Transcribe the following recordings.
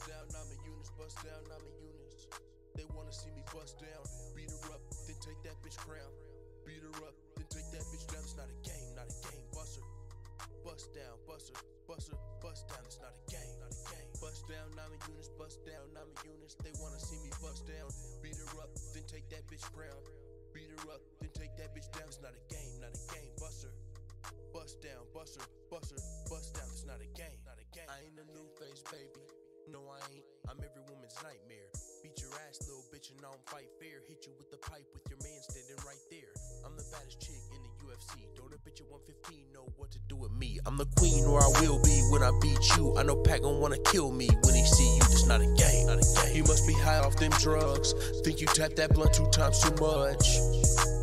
bust down, I'm a unit, bust down, I'm a unit. They wanna see me bust down, beat her up, then take that bitch crown. Beat her up, then take that bitch down. It's not a game, not a game. Bust her, bust down, bust her, bust her, bust down. It's not a game, not a game. Bust down, I'm a unit, bust down, I'm a unit. They wanna see me bust down, beat her up, then take that bitch crown. Beat her up, then take that bitch down. It's not a game, not a game. Bust her, bust down, bust her, bust her, bust down. It's not a game, not a game. I ain't a new face, baby. No, I ain't. I'm every woman's nightmare. Beat your ass, little bitch, and I don't fight fair. Hit you with the pipe with your man standing right there. I'm the baddest chick in the UFC. Don't a bitch at 115 know what to do with me. I'm the queen, or I will be when I beat you. I know Pat gon' wanna kill me when he see you. It's not a game, not a game. You must be high off them drugs. Think you tap that blunt 2 times too much.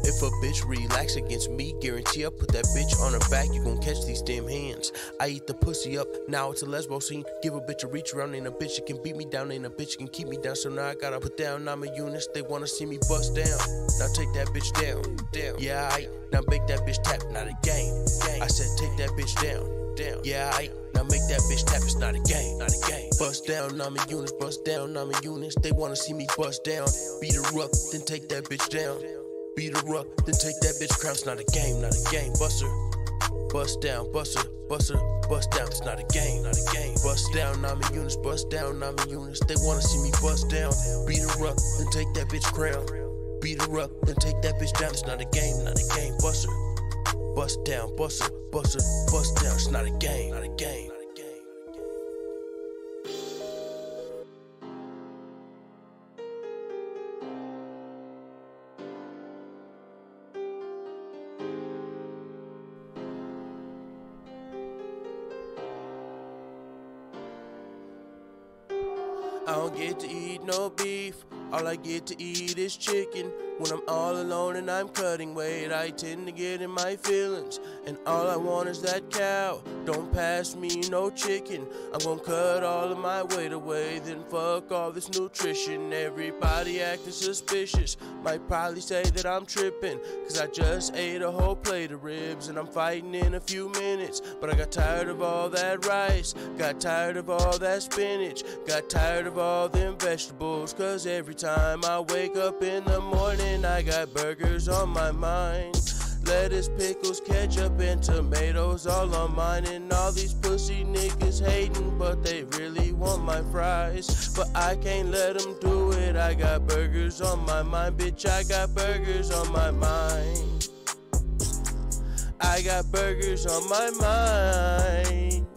If a bitch relax against me, guarantee I put that bitch on her back. You gon' catch these damn hands. I eat the pussy up, now it's a lesbo scene. Give a bitch a reach around, ain't a bitch that can beat me down, ain't a bitch that can keep me down. So now I gotta put down, I'm a unit. They wanna see me bust down. Now take that bitch down, down. Yeah, now make that bitch tap, not a game. I said take that bitch down, down. Yeah, now make that bitch tap, it's not a game, not a game. Bust down, I'm a unit, bust down, I'm a unit. They wanna see me bust down. Beat her up, then take that bitch down. Beat her up, then take that bitch crown. It's not a game, not a game. Bust her, bust down, bust her, bust her, bust down. It's not a game, not a game. Bust down, I'm a unit, bust down, I'm a unit. They wanna see me bust down. Beat her up, then take that bitch crown. Beat her up, then take that bitch down. It's not a game, not a game. Bust her, bust down, bust her, bust her, bust down. It's not a game, not a game. I don't get to eat no beef, all I get to eat is chicken. When I'm all alone and I'm cutting weight, I tend to get in my feelings. And all I want is that cow, don't pass me no chicken. I'm gonna cut all of my weight away, then fuck all this nutrition. Everybody acting suspicious, might probably say that I'm tripping, cause I just ate a whole plate of ribs and I'm fighting in a few minutes. But I got tired of all that rice, got tired of all that spinach, got tired of all them vegetables, cause every time I wake up in the morning I got burgers on my mind. Lettuce, pickles, ketchup, and tomatoes all on mine. And all these pussy niggas hating, but they really want my fries. But I can't let them do it, I got burgers on my mind. Bitch, I got burgers on my mind. I got burgers on my mind.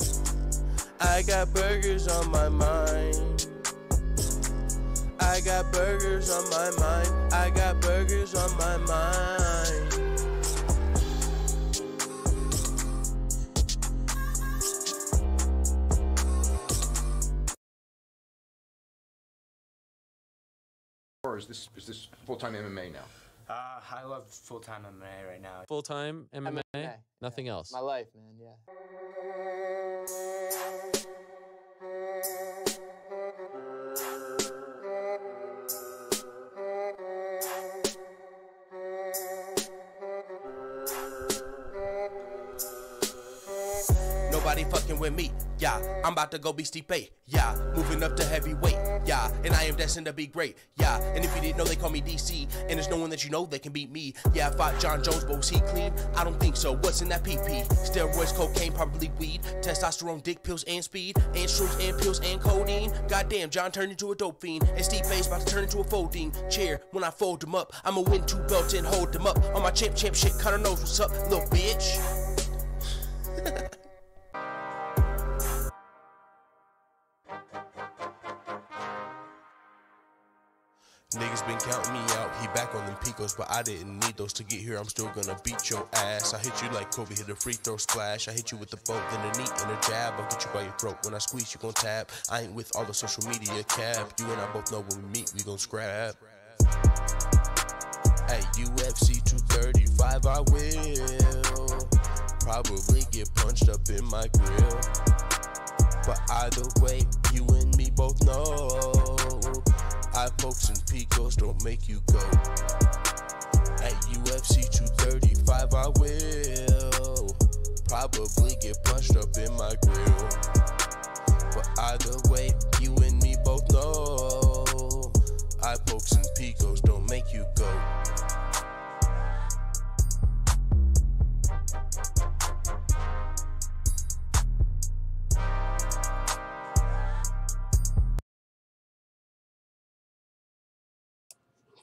I got burgers on my mind. I got burgers on my mind. I got burgers on my mind. Or is this full-time MMA now? I love full-time MMA right now. Full-time MMA? Nothing else? My life, man, yeah. Nobody fucking with me, yeah. I'm about to go be Stipe, yeah. Moving up to heavyweight, yeah. And I am destined to be great, yeah. And if you didn't know, they call me DC. And there's no one that you know that can beat me. Yeah, I fought John Jones, but was he clean? I don't think so. What's in that PP? Steroids, cocaine, probably weed. Testosterone, dick pills, and speed. And shrooms, and pills, and codeine. Goddamn, John turned into a dope fiend. And Stipe's about to turn into a folding chair. When I fold them up, I'ma win 2 belts and hold them up. On my champ shit, Connor knows what's up, little bitch. Niggas been counting me out, he back on them picos, but I didn't need those to get here. I'm still gonna beat your ass. I hit you like Kobe hit a free throw splash. I hit you with the boat, then a knee and a jab. I'll get you by your throat. When I squeeze, you gon' tap. I ain't with all the social media cap. You and I both know when we meet, we gon' scrap. At UFC 235, I will probably get punched up in my grill. But either way, you and me both know high pokes and picos don't make you go. At UFC 235, I will probably get punched up in my grill. But either way, you and me egos don't make you go.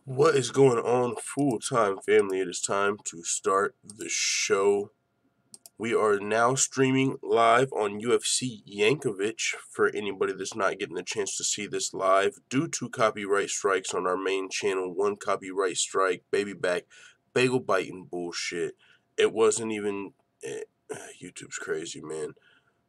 What is going on, full-time family? It is time to start the show. We are now streaming live on UFC Yankovic for anybody that's not getting the chance to see this live due to copyright strikes on our main channel. One copyright strike, baby back, bagel biting bullshit. It wasn't even... YouTube's crazy, man.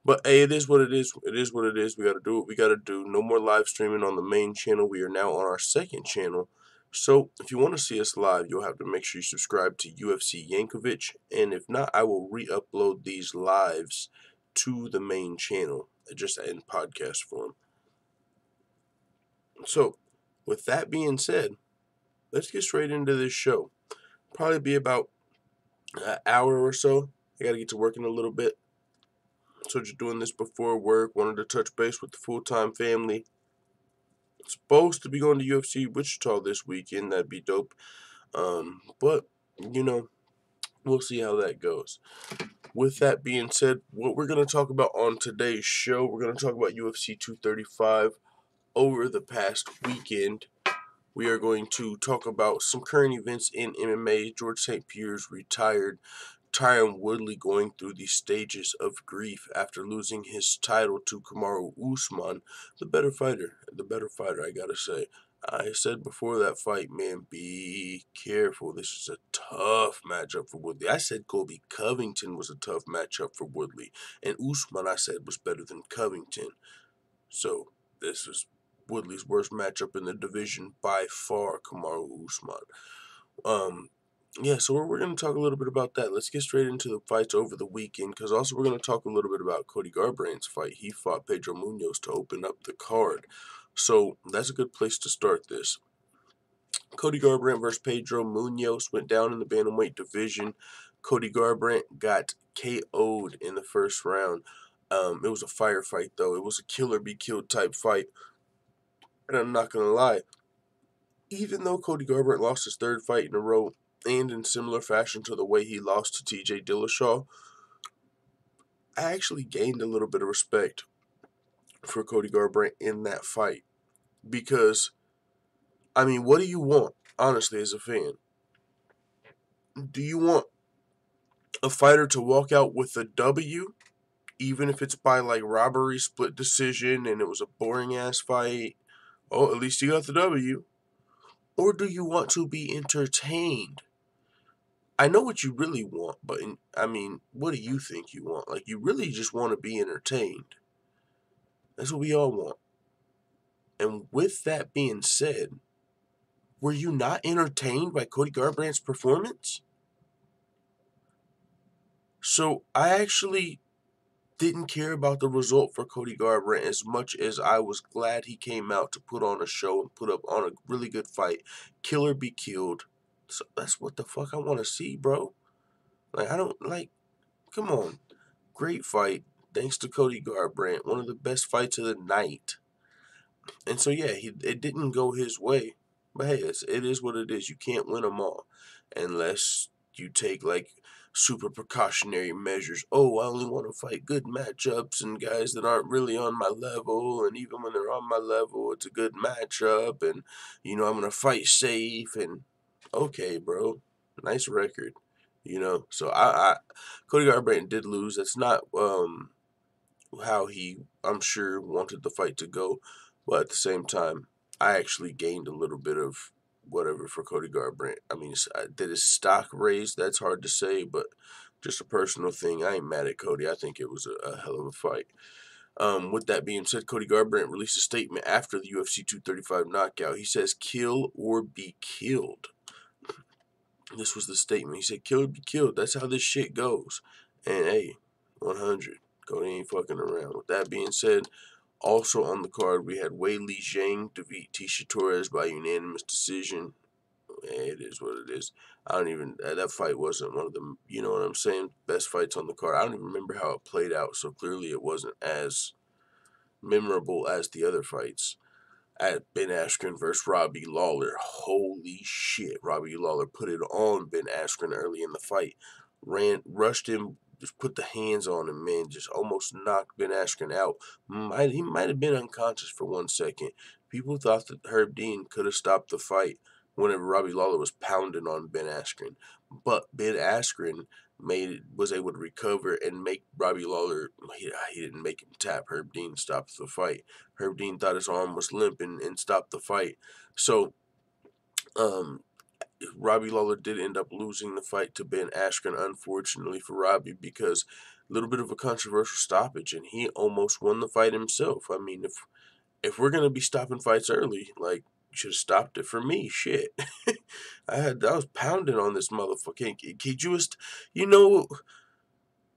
But hey, it is what it is. It is what it is. We got to do what we got to do. No more live streaming on the main channel. We are now on our second channel. So if you want to see us live, you'll have to make sure you subscribe to UFC Yankovic. And if not, I will re-upload these lives to the main channel, just in podcast form. So with that being said, let's get straight into this show. Probably be about an hour or so. I got to get to work in a little bit. So just doing this before work, wanted to touch base with the full-time family. Supposed to be going to UFC Wichita this weekend. That'd be dope. But, you know, we'll see how that goes. With that being said, what we're going to talk about on today's show, we're going to talk about UFC 235 over the past weekend. We are going to talk about some current events in MMA. George St. Pierre's retired. Tyron Woodley going through the stages of grief after losing his title to Kamaru Usman, the better fighter, I gotta say. I said before that fight, man, be careful. This is a tough matchup for Woodley. I said Colby Covington was a tough matchup for Woodley, and Usman I said was better than Covington. So this was Woodley's worst matchup in the division by far, Kamaru Usman. Yeah, so we're going to talk a little bit about that. Let's get straight into the fights over the weekend, because also we're going to talk a little bit about Cody Garbrandt's fight. He fought Pedro Munoz to open up the card. So that's a good place to start this. Cody Garbrandt versus Pedro Munoz went down in the bantamweight division. Cody Garbrandt got KO'd in the first round. It was a firefight, though. It was a kill-or-be-killed type fight. And I'm not going to lie, even though Cody Garbrandt lost his third fight in a row, and in similar fashion to the way he lost to TJ Dillashaw, I actually gained a little bit of respect for Cody Garbrandt in that fight. Because, I mean, what do you want, honestly, as a fan? Do you want a fighter to walk out with a W, even if it's by, like, robbery, split decision, and it was a boring-ass fight? Oh, at least you got the W. Or do you want to be entertained? I know what you really want, but, I mean, what do you think you want? Like, you really just want to be entertained. That's what we all want. And with that being said, were you not entertained by Cody Garbrandt's performance? So, I actually didn't care about the result for Cody Garbrandt as much as I was glad he came out to put on a show and put up on a really good fight. Kill or be killed. So, that's what the fuck I want to see, bro. Like, I don't, like, come on. Great fight, thanks to Cody Garbrandt. One of the best fights of the night. And so, yeah, it didn't go his way. But hey, it is what it is. You can't win them all unless you take, like, super precautionary measures. Oh, I only want to fight good matchups and guys that aren't really on my level. And even when they're on my level, it's a good matchup. And, you know, I'm going to fight safe. And, okay, bro, nice record. You know, so Cody Garbrandt did lose. That's not how he, I'm sure, wanted the fight to go. But at the same time, I actually gained a little bit of whatever for Cody Garbrandt. I mean, did his stock raise? That's hard to say, but just a personal thing. I ain't mad at Cody. I think it was a hell of a fight. With that being said, Cody Garbrandt released a statement after the UFC 235 knockout. He says, "Kill or be killed." This was the statement. He said, "Kill or be killed. That's how this shit goes." And hey, 100. Cody ain't fucking around. With that being said, also on the card, we had Wei Li Zhang defeat Tisha Torres by unanimous decision. It is what it is. I don't even, that fight wasn't one of the, you know what I'm saying, best fights on the card. I don't even remember how it played out, so clearly it wasn't as memorable as the other fights. at Ben Askren versus Robbie Lawler. Holy shit, Robbie Lawler put it on Ben Askren early in the fight. Rushed him, just put the hands on him, man. Just almost knocked Ben Askren out. He might have been unconscious for 1 second. People thought that Herb Dean could have stopped the fight whenever Robbie Lawler was pounding on Ben Askren. But Ben Askren was able to recover and make Robbie Lawler, he didn't make him tap. Herb Dean stopped the fight. Herb Dean thought his arm was limp and stopped the fight. So, Robbie Lawler did end up losing the fight to Ben Askren, unfortunately for Robbie, because a little bit of a controversial stoppage, and he almost won the fight himself. I mean, if we're gonna be stopping fights early, like, you should have stopped it for me. Shit, I was pounding on this motherfucker. You know,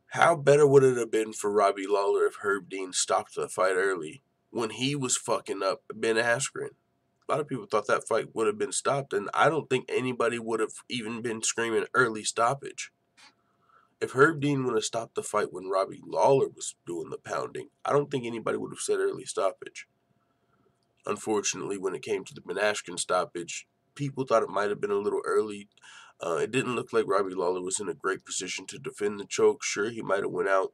how better would it have been for Robbie Lawler if Herb Dean stopped the fight early when he was fucking up Ben Askren? A lot of people thought that fight would have been stopped, and I don't think anybody would have even been screaming early stoppage. If Herb Dean would have stopped the fight when Robbie Lawler was doing the pounding, I don't think anybody would have said early stoppage. Unfortunately, when it came to the Ben Askren stoppage, people thought it might have been a little early. It didn't look like Robbie Lawler was in a great position to defend the choke. Sure, he might have went out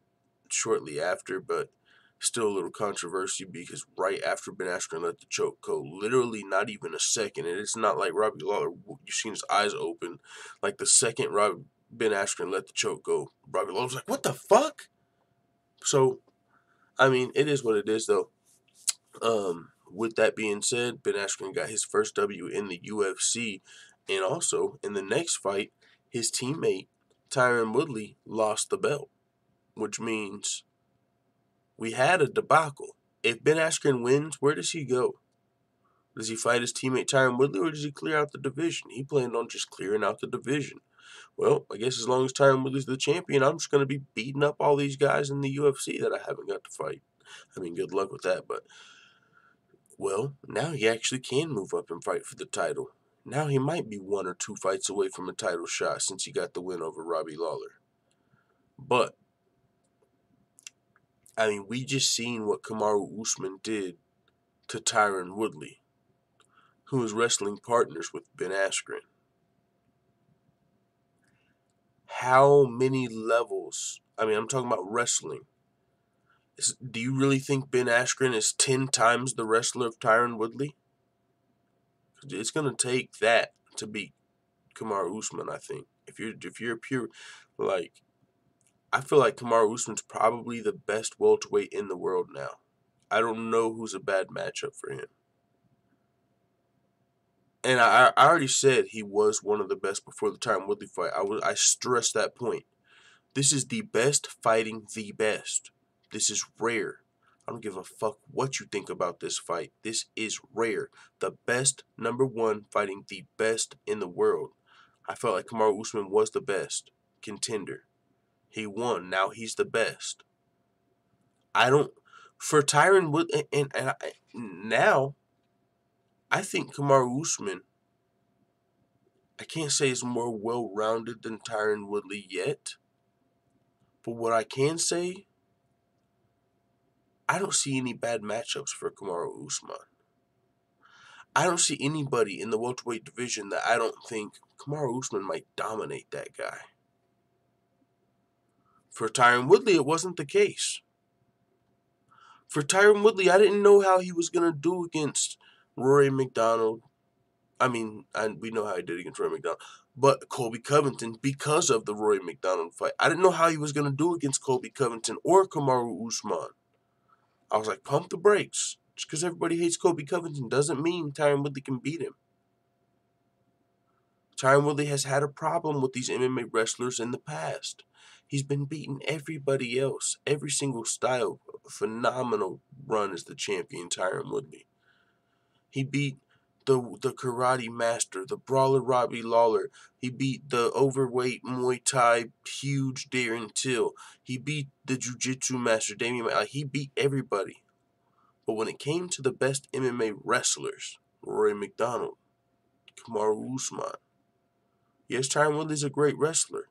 shortly after, but still a little controversy because right after Ben Askren let the choke go, literally not even a second, and it's not like Robbie Lawler, you've seen his eyes open, like the second Ben Askren let the choke go, Robbie Lawler was like, what the fuck? So, I mean, it is what it is, though. With that being said, Ben Askren got his first W in the UFC, and also, in the next fight, his teammate, Tyron Woodley, lost the belt, which means we had a debacle. If Ben Askren wins, where does he go? Does he fight his teammate Tyron Woodley, or does he clear out the division? He planned on just clearing out the division. Well, I guess as long as Tyron Woodley's the champion, I'm just going to be beating up all these guys in the UFC that I haven't got to fight. I mean, good luck with that, but, well, now he actually can move up and fight for the title. Now he might be 1 or 2 fights away from a title shot since he got the win over Robbie Lawler. But, I mean, we just seen what Kamaru Usman did to Tyron Woodley, who is wrestling partners with Ben Askren. How many levels? I mean, I'm talking about wrestling. Do you really think Ben Askren is 10 times the wrestler of Tyron Woodley? It's going to take that to beat Kamaru Usman, I think. If you're pure, like, I feel like Kamaru Usman's probably the best welterweight in the world now. I don't know who's a bad matchup for him. And I already said he was one of the best before the Tyron Woodley fight. I stressed that point. This is the best fighting the best. This is rare. I don't give a fuck what you think about this fight. This is rare. The best #1 fighting the best in the world. I felt like Kamaru Usman was the best contender. He won. Now he's the best. For Tyron Woodley, now, I think Kamaru Usman, I can't say is more well-rounded than Tyron Woodley yet. But what I can say, I don't see any bad matchups for Kamaru Usman. I don't see anybody in the welterweight division that I don't think Kamaru Usman might dominate that guy. For Tyron Woodley, it wasn't the case. For Tyron Woodley, I didn't know how he was going to do against Rory McDonald. I mean, we know how he did against Rory McDonald. But Colby Covington, because of the Rory McDonald fight, I didn't know how he was going to do against Colby Covington or Kamaru Usman. I was like, pump the brakes. Just because everybody hates Colby Covington doesn't mean Tyron Woodley can beat him. Tyron Woodley has had a problem with these MMA wrestlers in the past. He's been beating everybody else, every single style. A phenomenal run as the champion, Tyron Woodley. He beat the karate master, the brawler Robbie Lawler. He beat the overweight Muay Thai huge Darren Till. He beat the jiu-jitsu master, Damian. He beat everybody. But when it came to the best MMA wrestlers, Rory McDonald, Kamaru Usman, yes, Tyron Woodley's a great wrestler.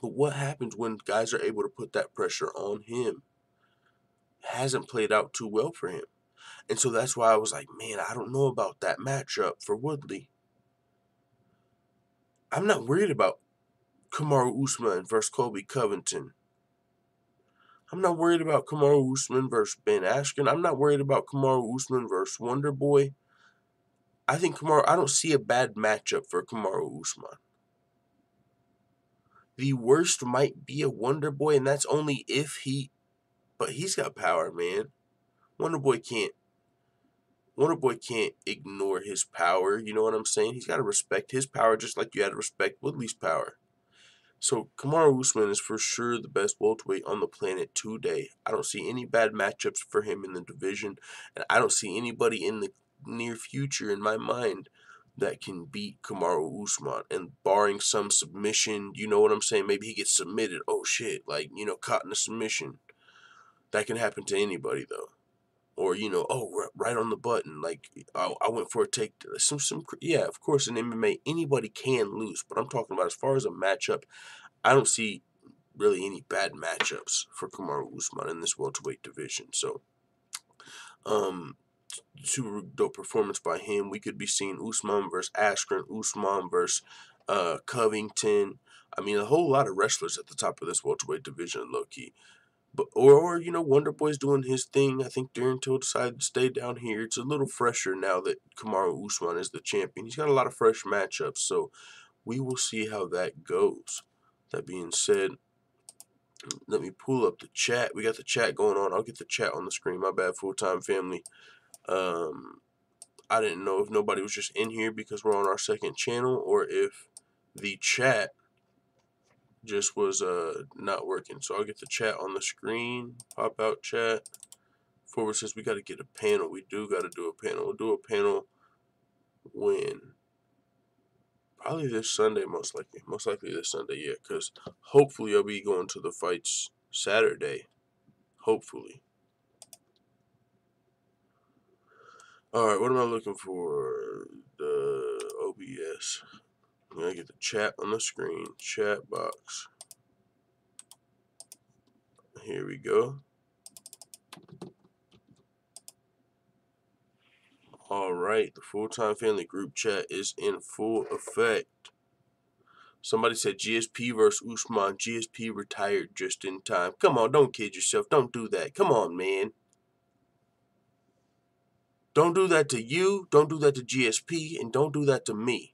But what happens when guys are able to put that pressure on him? It hasn't played out too well for him. And so that's why I was like, man, I don't know about that matchup for Woodley. I'm not worried about Kamaru Usman versus Colby Covington. I'm not worried about Kamaru Usman versus Ben Askren. I'm not worried about Kamaru Usman versus Wonder Boy. I don't see a bad matchup for Kamaru Usman. The worst might be a Wonder Boy, and that's only if but he's got power, man. Wonder Boy can't ignore his power, you know what I'm saying? He's got to respect his power just like you had to respect Woodley's power. So Kamaru Usman is for sure the best welterweight on the planet today. I don't see any bad matchups for him in the division, and I don't see anybody in the near future in my mind that can beat Kamaru Usman. And barring some submission, you know what I'm saying? Maybe he gets submitted. Oh shit, like, caught in a submission. That can happen to anybody though. Or, right on the button. Like, I went for a take. Yeah, of course, in MMA, anybody can lose. But I'm talking about as far as a matchup, I don't see really any bad matchups for Kamaru Usman in this welterweight division. So, super dope performance by him. We could be seeing Usman versus Askren, Usman versus Covington. I mean, a whole lot of wrestlers at the top of this welterweight division, low key. But or Wonder Boy's doing his thing. I think Darren Till decided to stay down here. It's a little fresher now that Kamaru Usman is the champion. He's got a lot of fresh matchups, so we will see how that goes. That being said, let me pull up the chat. We got the chat going on. I'll get the chat on the screen. My bad, full-time family. I didn't know if nobody was just in here because we're on our second channel or if the chat just was not working. So I'll get the chat on the screen. Pop out chat. Forward says we got to get a panel. We do got to do a panel. We'll do a panel when? Probably this Sunday, most likely. Most likely this Sunday, yeah. Because hopefully I'll be going to the fights Saturday. Hopefully. Alright, what am I looking for? The OBS. I'm going to get the chat on the screen. Chat box. Here we go. Alright, the full-time family group chat is in full effect. Somebody said GSP versus Usman. GSP retired just in time. Come on, don't kid yourself. Don't do that. Come on, man. Don't do that to you. Don't do that to GSP. And don't do that to me.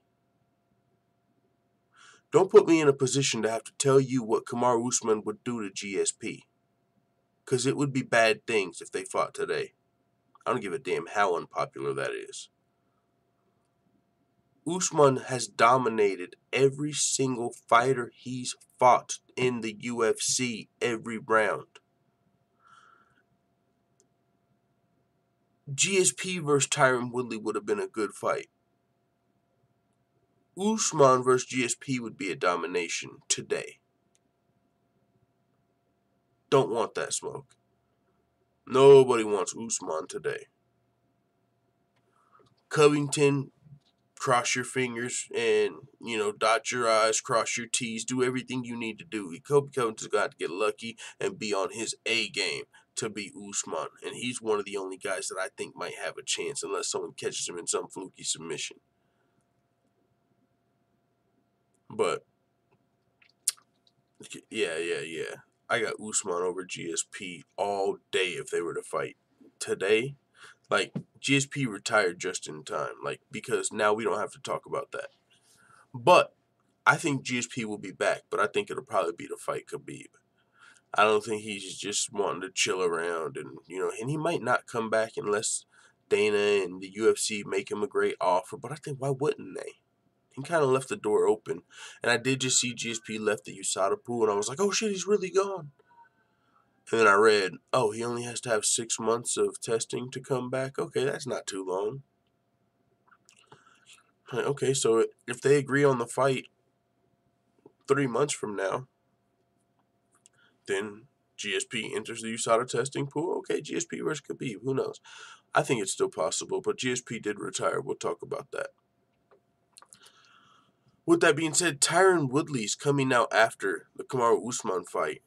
Don't put me in a position to have to tell you what Kamaru Usman would do to GSP. Because it would be bad things if they fought today. I don't give a damn how unpopular that is. Usman has dominated every single fighter he's fought in the UFC every round. GSP versus Tyron Woodley would have been a good fight. Usman versus GSP would be a domination today. Don't want that smoke. Nobody wants Usman today. Covington, cross your fingers and, dot your I's, cross your T's, do everything you need to do. Kobe Covington's got to get lucky and be on his A game to beat Usman. And he's one of the only guys that I think might have a chance unless someone catches him in some fluky submission. But, yeah. I got Usman over GSP all day if they were to fight today. Like, GSP retired just in time, because now we don't have to talk about that. But I think GSP will be back, but I think it'll probably be to fight Khabib. I don't think he's just wanting to chill around and he might not come back unless Dana and the UFC make him a great offer, but I think why wouldn't they? He kind of left the door open. And I did just see GSP left the USADA pool, and I was like, oh shit, he's really gone. And then I read, oh, he only has to have 6 months of testing to come back. Okay, that's not too long. Okay, so if they agree on the fight 3 months from now, then GSP enters the USADA testing pool. Okay, GSP versus Khabib. Who knows? I think it's still possible, but GSP did retire. We'll talk about that. With that being said, Tyron Woodley's coming out after the Kamaru Usman fight.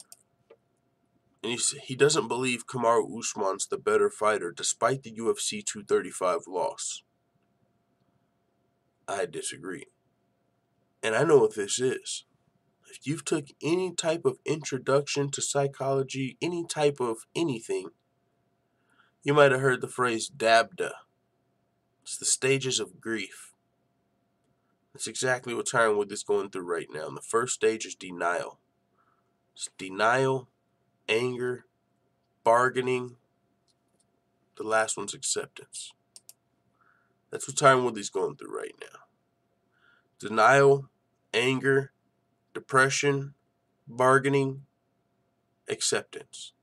And he doesn't believe Kamaru Usman's the better fighter despite the UFC 235 loss. I disagree. And I know what this is. If you've took any type of introduction to psychology, any type of anything, you might have heard the phrase DABDA. It's the stages of grief. That's exactly what Tyron Woodley's going through right now. And the first stage is denial. It's denial, anger, bargaining. The last one's acceptance. That's what Tyron Woodley's going through right now. Denial, anger, depression, bargaining, acceptance.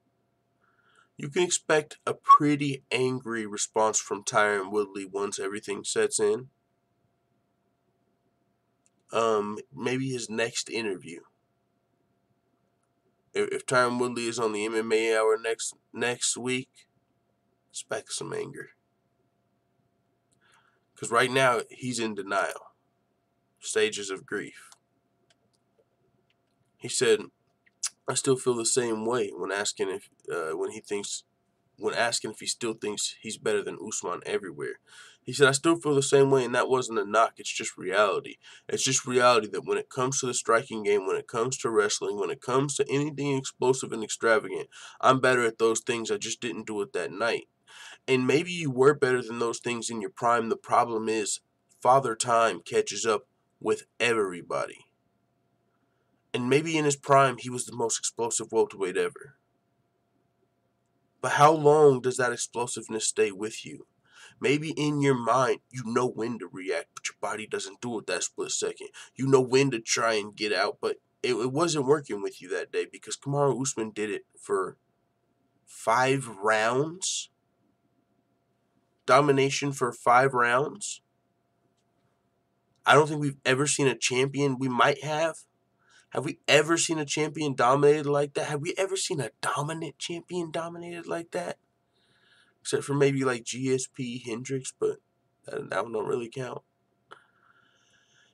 You can expect a pretty angry response from Tyron Woodley once everything sets in. Maybe his next interview. If Tyron Woodley is on the MMA Hour next week, expect some anger. Because right now, he's in denial. Stages of grief. He said, I still feel the same way when asking if he still thinks he's better than Usman everywhere. He said, I still feel the same way, and that wasn't a knock. It's just reality. It's just reality that when it comes to the striking game, when it comes to wrestling, when it comes to anything explosive and extravagant, I'm better at those things. I just didn't do it that night. And maybe you were better than those things in your prime. The problem is Father Time catches up with everybody. And maybe in his prime, he was the most explosive welterweight ever. But how long does that explosiveness stay with you? Maybe in your mind, you know when to react, but your body doesn't do it that split second. You know when to try and get out, but it wasn't working with you that day because Kamaru Usman did it for 5 rounds. Domination for 5 rounds. I don't think we've ever seen a champion. We might have. Have we ever seen a champion dominated like that? Have we ever seen a dominant champion dominated like that? Except for maybe like GSP, Hendricks, but that one don't really count.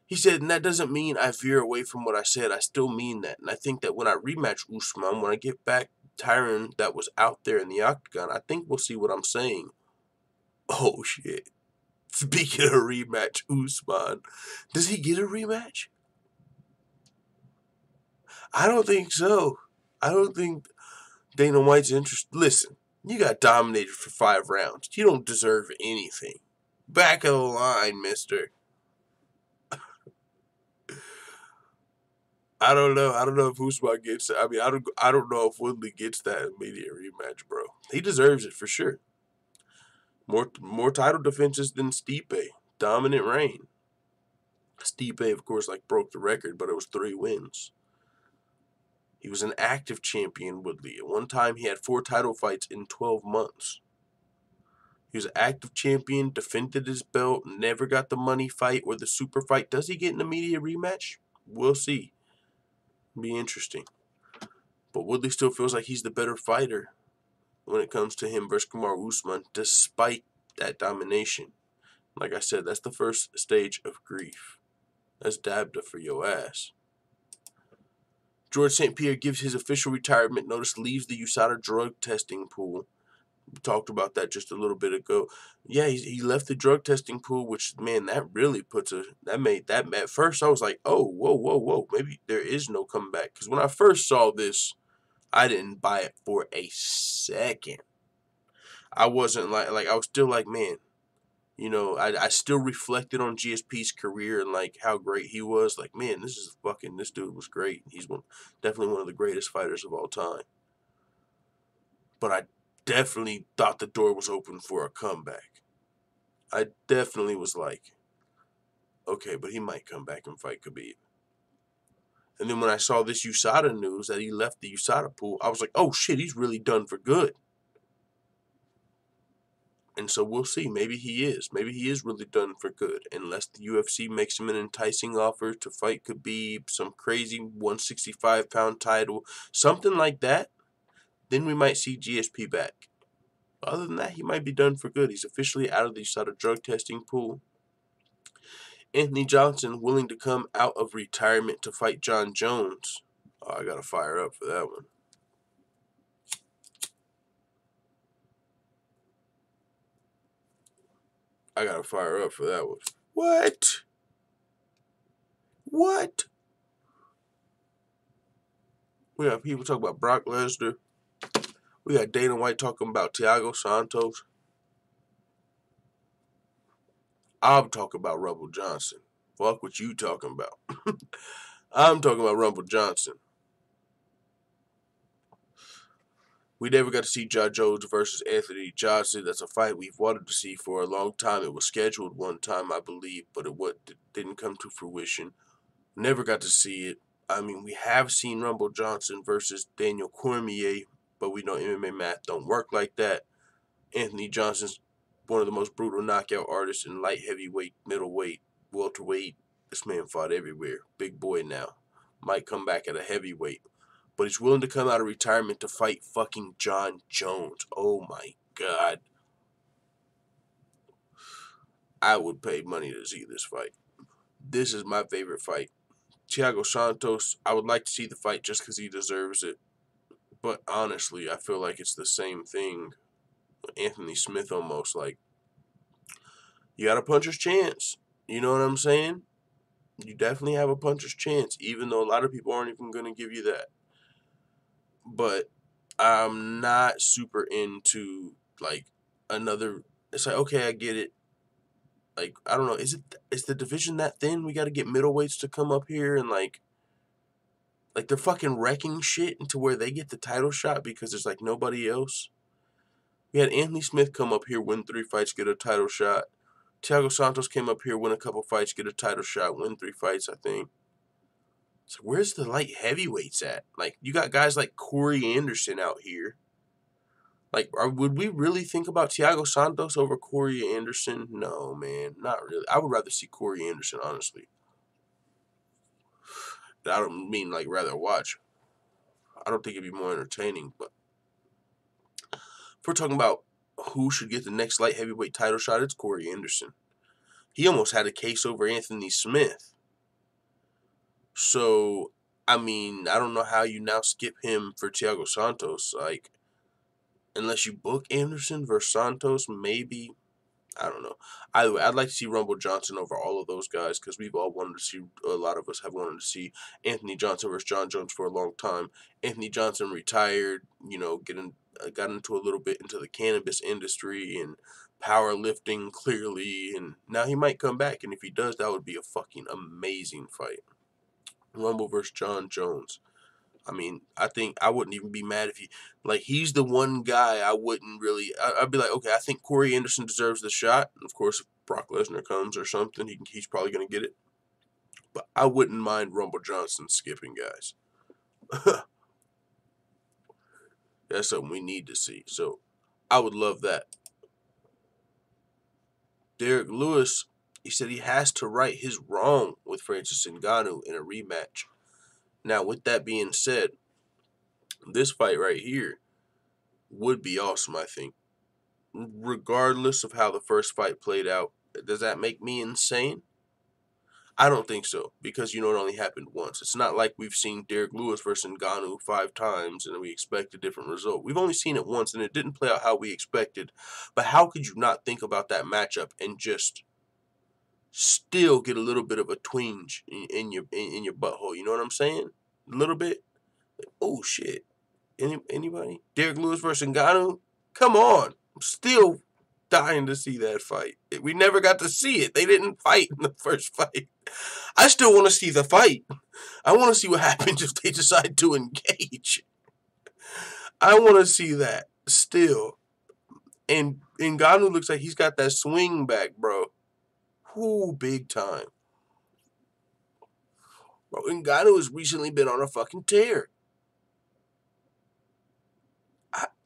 He said, and that doesn't mean I veer away from what I said. I still mean that. And I think that when I rematch Usman, when I get back Tyron that was out there in the octagon, I think we'll see what I'm saying. Oh, shit. Speaking of rematch, Usman, does he get a rematch? I don't think so. I don't think Dana White's interested. Listen, you got dominated for 5 rounds. You don't deserve anything. Back of the line, mister. I don't know. I don't know if Usman gets it. I mean, I don't know if Woodley gets that immediate rematch, bro. He deserves it for sure. More title defenses than Stipe. Dominant reign. Stipe, of course, broke the record, but it was 3 wins. He was an active champion, Woodley. At one time, he had 4 title fights in 12 months. He was an active champion, defended his belt, never got the money fight or the super fight. Does he get an immediate rematch? We'll see. Be interesting. But Woodley still feels like he's the better fighter when it comes to him versus Kamaru Usman, despite that domination. Like I said, that's the first stage of grief. That's DABDA for your ass. George St. Pierre gives his official retirement notice, leaves the USADA drug testing pool. We talked about that just a little bit ago. Yeah, he left the drug testing pool, which, man, that really at first I was like, oh, whoa. Maybe there is no comeback. Because when I first saw this, I didn't buy it for a second. I wasn't I was still like, man, you know, I still reflected on GSP's career and how great he was. Like, man, this dude was great. He's definitely one of the greatest fighters of all time. But I definitely thought the door was open for a comeback. I definitely was like, okay, but he might come back and fight Khabib. And then when I saw this USADA news that he left the USADA pool, I was like, oh shit, he's really done for good. And so we'll see. Maybe he is. Maybe he is really done for good. Unless the UFC makes him an enticing offer to fight Khabib, some crazy 165-pound title, something like that, then we might see GSP back. Other than that, he might be done for good. He's officially out of the USADA drug testing pool. Anthony Johnson willing to come out of retirement to fight John Jones. Oh, I got to fire up for that one. I gotta fire up for that one. What? What? We got people talking about Brock Lesnar. We got Dana White talking about Thiago Santos. I'm talking about Rumble Johnson. Fuck what you talking about. I'm talking about Rumble Johnson. We never got to see John Jones versus Anthony Johnson. That's a fight we've wanted to see for a long time. It was scheduled one time, I believe, but it didn't come to fruition. Never got to see it. I mean, we have seen Rumble Johnson versus Daniel Cormier, but we know MMA math don't work like that. Anthony Johnson's one of the most brutal knockout artists in light heavyweight, middleweight, welterweight. This man fought everywhere. Big boy now. Might come back at a heavyweight. But he's willing to come out of retirement to fight fucking John Jones. Oh my God. I would pay money to see this fight. This is my favorite fight. Thiago Santos, I would like to see the fight just because he deserves it. But honestly, I feel like it's the same thing. Anthony Smith almost, like, you got a puncher's chance. You know what I'm saying? You definitely have a puncher's chance, even though a lot of people aren't even going to give you that. But I'm not super into, like, another. It's like, okay, I get it. Like, I don't know. Is the division that thin? We got to get middleweights to come up here and, like they're fucking wrecking shit into where they get the title shot because there's, like, nobody else. We had Anthony Smith come up here, win 3 fights, get a title shot. Thiago Santos came up here, win a couple fights, get a title shot, win 3 fights, I think. So where's the light heavyweights at? Like, you got guys like Corey Anderson out here. Like, would we really think about Thiago Santos over Corey Anderson? No, man, not really. I would rather see Corey Anderson, honestly. I don't mean, like, rather watch. I don't think it'd be more entertaining, but if we're talking about who should get the next light heavyweight title shot, it's Corey Anderson. He almost had a case over Anthony Smith. So, I mean, I don't know how you now skip him for Thiago Santos. Like, unless you book Anderson versus Santos, maybe. I don't know. Either way, I'd like to see Rumble Johnson over all of those guys because we've all wanted to see, a lot of us have wanted to see Anthony Johnson versus John Jones for a long time. Anthony Johnson retired, you know, got into a little bit into the cannabis industry and powerlifting clearly, and now he might come back, and if he does, that would be a fucking amazing fight. Rumble versus John Jones. I mean, I think I wouldn't even be mad if he's the one guy I wouldn't really, I'd be like, okay, I think Corey Anderson deserves the shot. And of course, if Brock Lesnar comes or something, he's probably going to get it. But I wouldn't mind Rumble Johnson skipping guys. That's something we need to see. So, I would love that. Derek Lewis, he said he has to right his wrong with Francis Ngannou in a rematch. Now, with that being said, this fight right here would be awesome, I think. Regardless of how the first fight played out, does that make me insane? I don't think so, because it only happened once. It's not like we've seen Derek Lewis versus Ngannou 5 times and we expect a different result. We've only seen it once and it didn't play out how we expected. But how could you not think about that matchup and just still get a little bit of a twinge in your butthole? You know what I'm saying? A little bit. Oh shit. Anybody? Derek Lewis versus Ngannou? Come on. I'm still dying to see that fight. We never got to see it. They didn't fight in the first fight. I still want to see the fight. I want to see what happens if they decide to engage. I want to see that still. And Ngannou looks like he's got that swing back, bro. Whoo, big time. Bro, Ngannou has recently been on a fucking tear.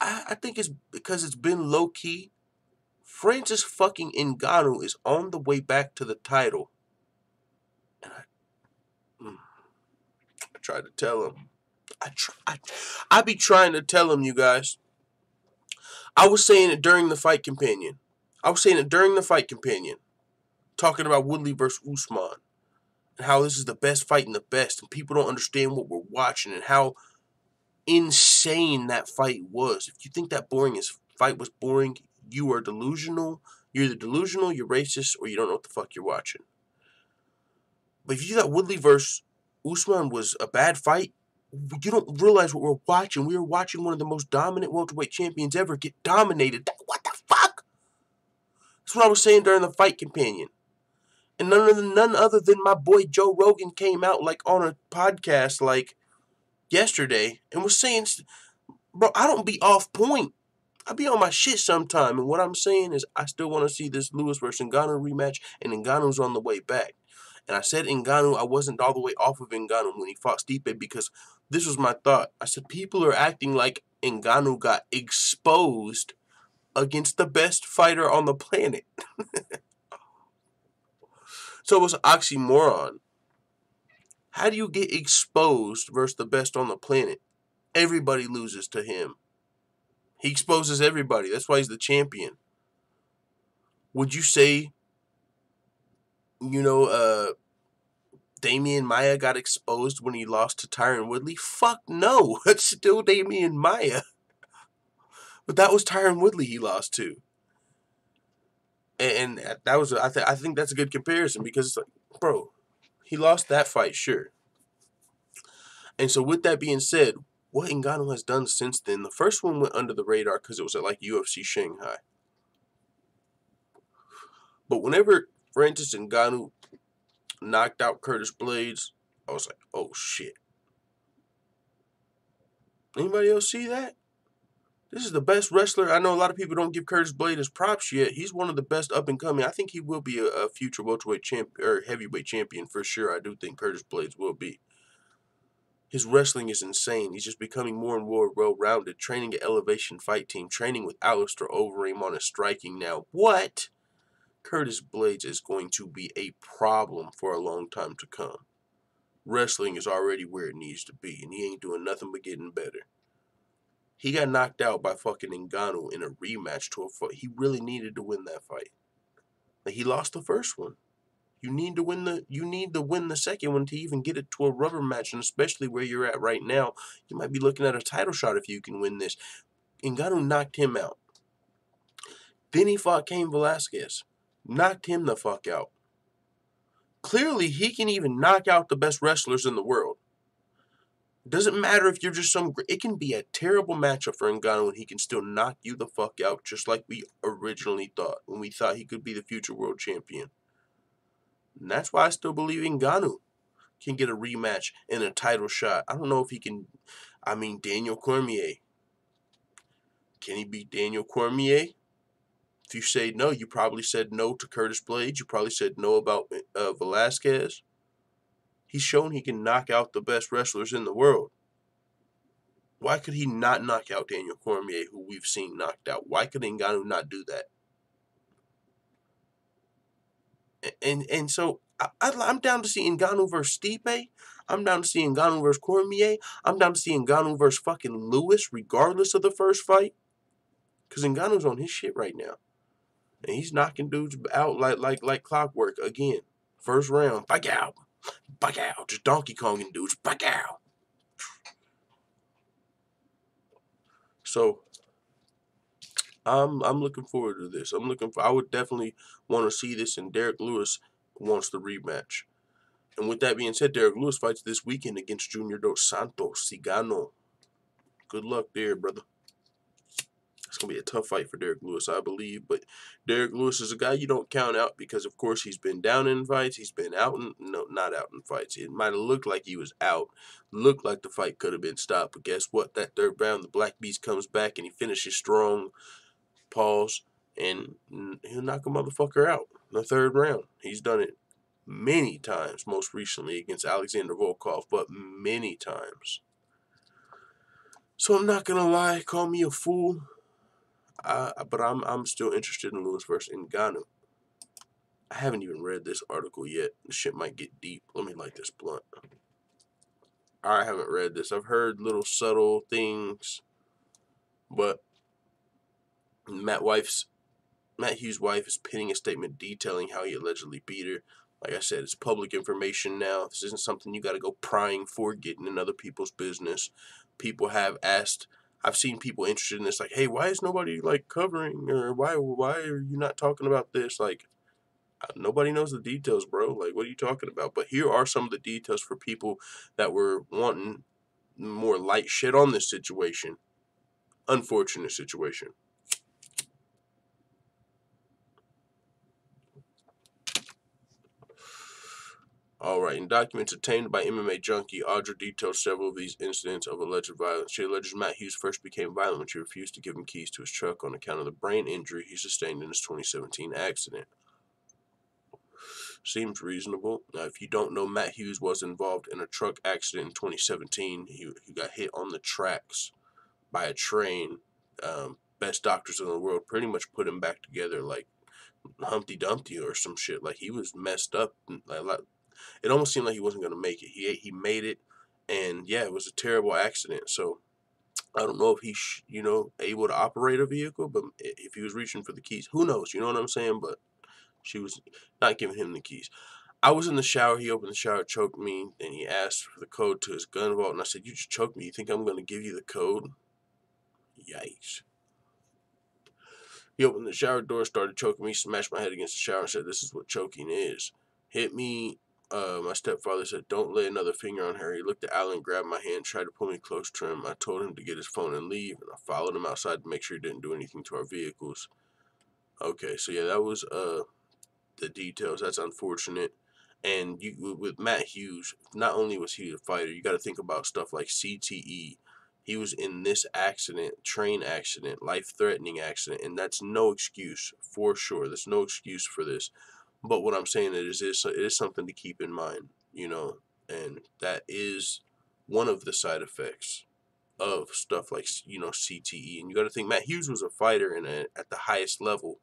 I think it's because it's been low-key. Francis fucking Ngannou is on the way back to the title. And I tried to tell him. I be trying to tell him, you guys. I was saying it during the fight companion. Talking about Woodley versus Usman. And how this is the best fight in the best. And people don't understand what we're watching. And how insane that fight was. If you think that fight was boring, you are delusional. You're either delusional, you're racist, or you don't know what the fuck you're watching. But if you thought Woodley versus Usman was a bad fight, you don't realize what we're watching. We are watching one of the most dominant welterweight champions ever get dominated. What the fuck? That's what I was saying during the Fight Companion. And none other than my boy Joe Rogan came out like on a podcast like yesterday and was saying, bro, I don't be off point. I be on my shit sometime. And what I'm saying is I still want to see this Lewis versus Ngannou rematch, and Ngannou's on the way back. And I said Ngannou, I wasn't all the way off of Ngannou when he fought Stipe because this was my thought. I said people are acting like Ngannou got exposed against the best fighter on the planet. So it was an oxymoron. How do you get exposed versus the best on the planet? Everybody loses to him. He exposes everybody. That's why he's the champion. Would you say, Damian Maia got exposed when he lost to Tyron Woodley? Fuck no. That's still Damian Maia. But that was Tyron Woodley he lost to. And that was, I think that's a good comparison because, it's like, bro, he lost that fight, sure. And so with that being said, what Ngannou has done since then, the first one went under the radar because it was at like UFC Shanghai. But whenever Francis Ngannou knocked out Curtis Blades, I was like, oh shit. Anybody else see that? This is the best wrestler. I know a lot of people don't give Curtis Blades his props yet. He's one of the best up and coming. I think he will be a future welterweight champion or heavyweight champion for sure. I do think Curtis Blades will be. His wrestling is insane. He's just becoming more and more well-rounded. Training at Elevation Fight Team. Training with Alistair Overeem on his striking now. What? Curtis Blades is going to be a problem for a long time to come. Wrestling is already where it needs to be, and he ain't doing nothing but getting better. He got knocked out by fucking Ngannou in a rematch to a fight. He really needed to win that fight. Like, he lost the first one. You need to win the second one to even get it to a rubber match, and especially where you're at right now, you might be looking at a title shot if you can win this. Ngannou knocked him out. Then he fought Cain Velasquez. Knocked him the fuck out. Clearly, he can even knock out the best wrestlers in the world. Doesn't matter if you're just it can be a terrible matchup for Ngannou and he can still knock you the fuck out just like we originally thought when we thought he could be the future world champion. And that's why I still believe Ngannou can get a rematch and a title shot. I don't know if he can, Daniel Cormier. Can he beat Daniel Cormier? If you say no, you probably said no to Curtis Blades. You probably said no about Velasquez. He's shown he can knock out the best wrestlers in the world. Why could he not knock out Daniel Cormier, who we've seen knocked out? Why could Ngannou not do that? And so I'm down to see Ngannou versus Stipe. I'm down to see Ngannou versus Cormier. I'm down to see Ngannou versus fucking Lewis, regardless of the first fight. Because Ngannou's on his shit right now. And he's knocking dudes out like clockwork again. First round, back out. Back out. Just Donkey Konging dudes. Back out. So I'm looking forward to this. I would definitely want to see this, and Derek Lewis wants the rematch. And with that being said, Derek Lewis fights this weekend against Junior Dos Santos Cigano. Good luck there, brother. It's going to be a tough fight for Derek Lewis, I believe. But Derek Lewis is a guy you don't count out because, of course, he's been down in fights. He's been out in, no, not out in fights. It might have looked like he was out. Looked like the fight could have been stopped. But guess what? That third round, the Black Beast comes back and he finishes strong. Pause. And he'll knock a motherfucker out in the third round. He's done it many times, most recently against Alexander Volkov, but many times. So I'm not going to lie. Call me a fool. But I'm still interested in Lewis versus Ngannou. I haven't even read this article yet. This shit might get deep. Let me light this blunt. I haven't read this. I've heard little subtle things, but Matt Hughes' wife is penning a statement detailing how he allegedly beat her. Like I said, it's public information now. This isn't something you got to go prying for, getting in other people's business. People have asked I've seen people interested in this, like, hey, why is nobody like covering, or why are you not talking about this? Like, nobody knows the details, bro. Like, what are you talking about? But here are some of the details for people that were wanting more light shit on this situation. Unfortunate situation. Alright, in documents obtained by MMA Junkie, Audra details several of these incidents of alleged violence. She alleges Matt Hughes first became violent when she refused to give him keys to his truck on account of the brain injury he sustained in his 2017 accident. Seems reasonable. Now, if you don't know, Matt Hughes was involved in a truck accident in 2017. He got hit on the tracks by a train. Best doctors in the world pretty much put him back together like Humpty Dumpty or some shit. Like, he was messed up. Like, it almost seemed like he wasn't going to make it. He made it, and yeah, it was a terrible accident. So I don't know if he's, able to operate a vehicle, but if he was reaching for the keys, who knows? You know what I'm saying? But she was not giving him the keys. I was in the shower. He opened the shower, choked me, and he asked for the code to his gun vault. And I said, "You just choked me. You think I'm going to give you the code?" Yikes. He opened the shower door, started choking me, smashed my head against the shower, and said, "This is what choking is." Hit me. My stepfather said, "Don't lay another finger on her." He looked at Alan, grabbed my hand, tried to pull me close to him. I told him to get his phone and leave, and I followed him outside to make sure he didn't do anything to our vehicles. Okay, so yeah, that was the details. That's unfortunate. And with Matt Hughes, not only was he a fighter, you got to think about stuff like CTE. He was in this accident, train accident, life-threatening accident, and that's no excuse, for sure. There's no excuse for this. But what I'm saying is it is something to keep in mind, and that is one of the side effects of stuff like, CTE. And you got to think Matt Hughes was a fighter at the highest level,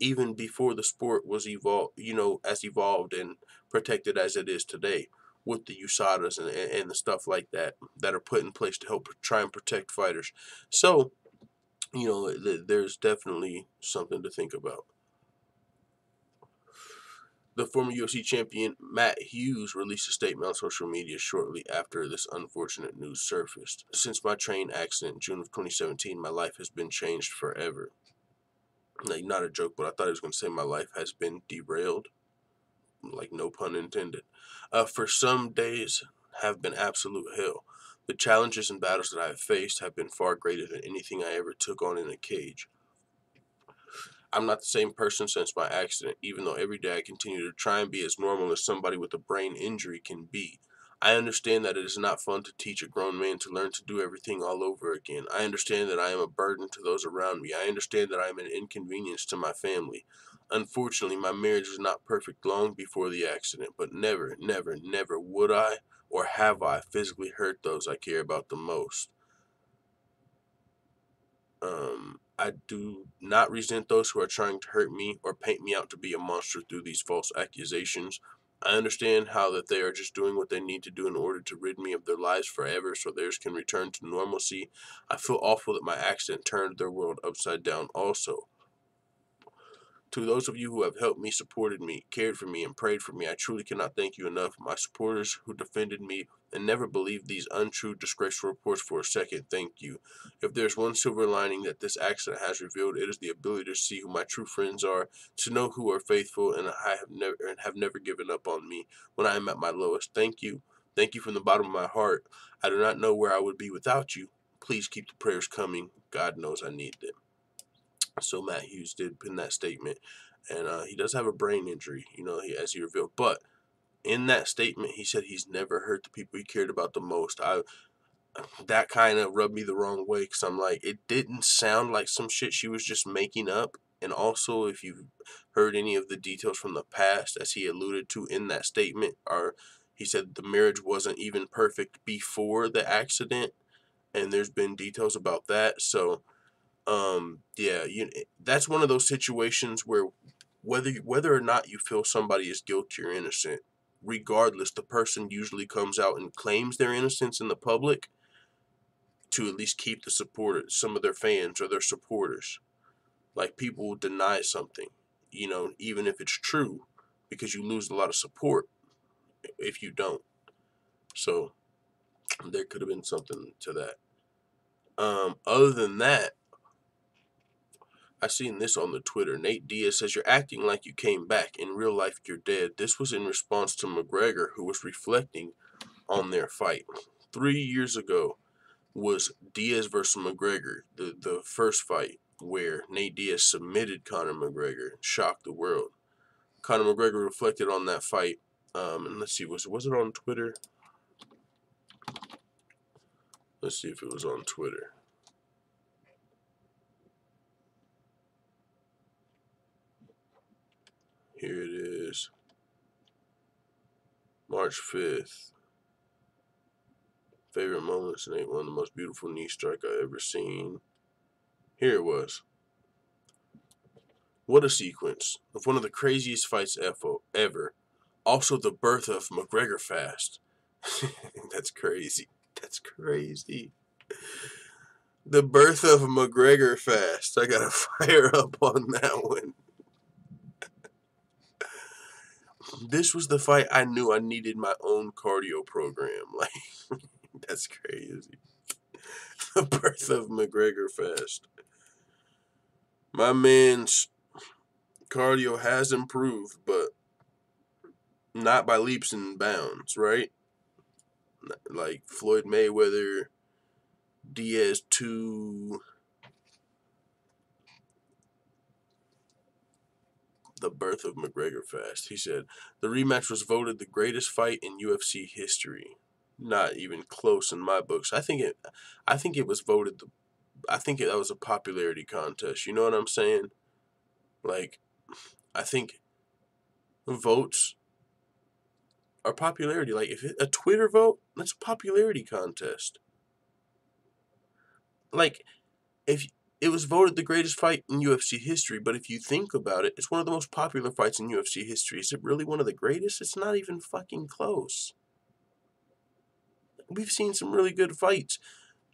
even before the sport was as evolved and protected as it is today, with the USADAs and the stuff like that are put in place to help try and protect fighters. So, there's definitely something to think about. The former UFC champion Matt Hughes released a statement on social media shortly after this unfortunate news surfaced. "Since my train accident in June of 2017, my life has been changed forever." Like, not a joke, but I thought he was going to say my life has been derailed. Like, no pun intended. For some days have been absolute hell. The challenges and battles that I have faced have been far greater than anything I ever took on in a cage. I'm not the same person since my accident, even though every day I continue to try and be as normal as somebody with a brain injury can be. I understand that it is not fun to teach a grown man to learn to do everything all over again. I understand that I am a burden to those around me. I understand that I am an inconvenience to my family. Unfortunately, my marriage was not perfect long before the accident, but never, never, never would I or have I physically hurt those I care about the most. I do not resent those who are trying to hurt me or paint me out to be a monster through these false accusations. I understand how that they are just doing what they need to do in order to rid me of their lives forever so theirs can return to normalcy. I feel awful that my accident turned their world upside down also. To those of you who have helped me, supported me, cared for me, and prayed for me, I truly cannot thank you enough. My supporters who defended me and never believed these untrue, disgraceful reports for a second, thank you. If there's one silver lining that this accident has revealed, it is the ability to see who my true friends are, to know who are faithful, and have never given up on me when I am at my lowest. Thank you. Thank you from the bottom of my heart. I do not know where I would be without you. Please keep the prayers coming. God knows I need them. So Matt Hughes did pin that statement, and he does have a brain injury, as he revealed. But in that statement, he said he's never hurt the people he cared about the most. That kind of rubbed me the wrong way, because I'm like, it didn't sound like some shit she was just making up. And also, if you've heard any of the details from the past, as he alluded to in that statement, he said the marriage wasn't even perfect before the accident, and there's been details about that. So yeah, that's one of those situations where whether or not you feel somebody is guilty or innocent, regardless, the person usually comes out and claims their innocence in the public to at least keep some of their fans or their supporters. Like, people will deny something, even if it's true, because you lose a lot of support if you don't. So there could have been something to that. Other than that, I seen this on the Twitter. Nate Diaz says, "You're acting like you came back. In real life, you're dead." This was in response to McGregor, who was reflecting on their fight. 3 years ago was Diaz versus McGregor, the first fight where Nate Diaz submitted Conor McGregor, shocked the world. Conor McGregor reflected on that fight, and let's see, was it on Twitter? Let's see if it was on Twitter. Here it is. March 5th. Favorite moments, Nate, one of the most beautiful knee strike I ever seen. Here it was. What a sequence of one of the craziest fights ever. Also the birth of McGregor Fast. That's crazy. That's crazy. The birth of McGregor Fast. I gotta fire up on that one. This was the fight I knew I needed my own cardio program. Like, that's crazy. The birth of McGregor Fast. My man's cardio has improved, but not by leaps and bounds, right? Like Floyd Mayweather, Diaz 2, the birth of McGregor Fast. He said, the rematch was voted the greatest fight in UFC history. Not even close in my books. I think it was voted that was a popularity contest. You know what I'm saying? Like, I think votes are popularity. Like, if a Twitter vote, that's a popularity contest. Like, if it was voted the greatest fight in UFC history, but if you think about it, it's one of the most popular fights in UFC history. Is it really one of the greatest? It's not even fucking close. We've seen some really good fights.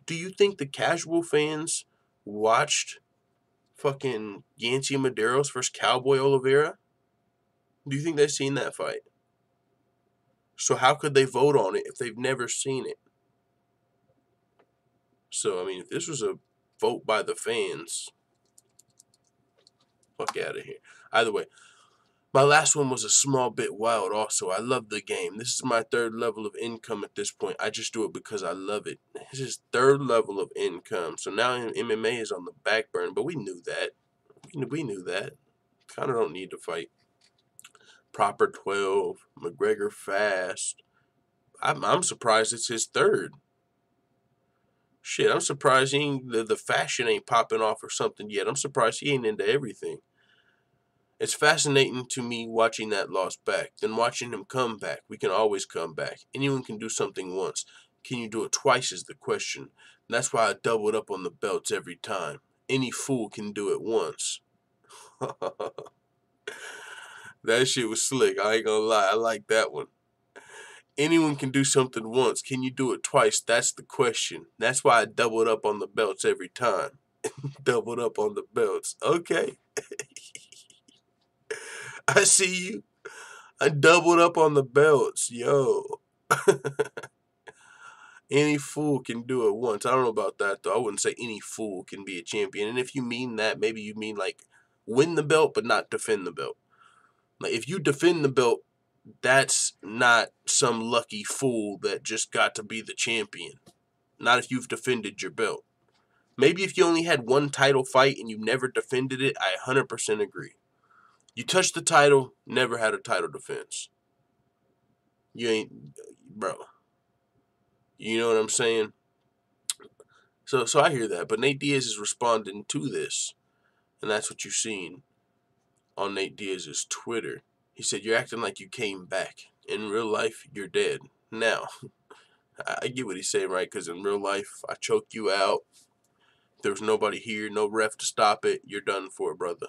Do you think the casual fans watched fucking Yancy Medeiros versus Cowboy Oliveira? Do you think they've seen that fight? So how could they vote on it if they've never seen it? So, I mean, if this was a vote by the fans, fuck out of here. Either way, my last one was a small bit wild also. I love the game. This is my third level of income at this point. I just do it because I love it. This is third level of income. So now MMA is on the back burner, but we knew that. We knew that. Kind of don't need to fight. Proper 12, McGregor Fast. I'm surprised it's his third. Shit, I'm surprised the fashion ain't popping off or something yet. I'm surprised he ain't into everything. It's fascinating to me watching that loss back, then watching him come back. We can always come back. Anyone can do something once. Can you do it twice is the question. And that's why I doubled up on the belts every time. Any fool can do it once. That shit was slick. I ain't gonna lie. I like that one. Anyone can do something once. Can you do it twice? That's the question. That's why I doubled up on the belts every time. Doubled up on the belts. Okay. I see you. I doubled up on the belts. Yo. Any fool can do it once. I don't know about that, though. I wouldn't say any fool can be a champion. And if you mean that, maybe you mean, like, win the belt but not defend the belt. Like, if you defend the belt, that's not some lucky fool that just got to be the champion. Not if you've defended your belt. Maybe if you only had one title fight and you never defended it, I 100% agree. You touched the title, never had a title defense. You ain't, bro. You know what I'm saying? So I hear that. But Nate Diaz is responding to this. And that's what you've seen on Nate Diaz's Twitter. He said, you're acting like you came back. In real life, you're dead. Now, I get what he's saying, right? Because in real life, I choked you out. There's nobody here, no ref to stop it. You're done for, brother.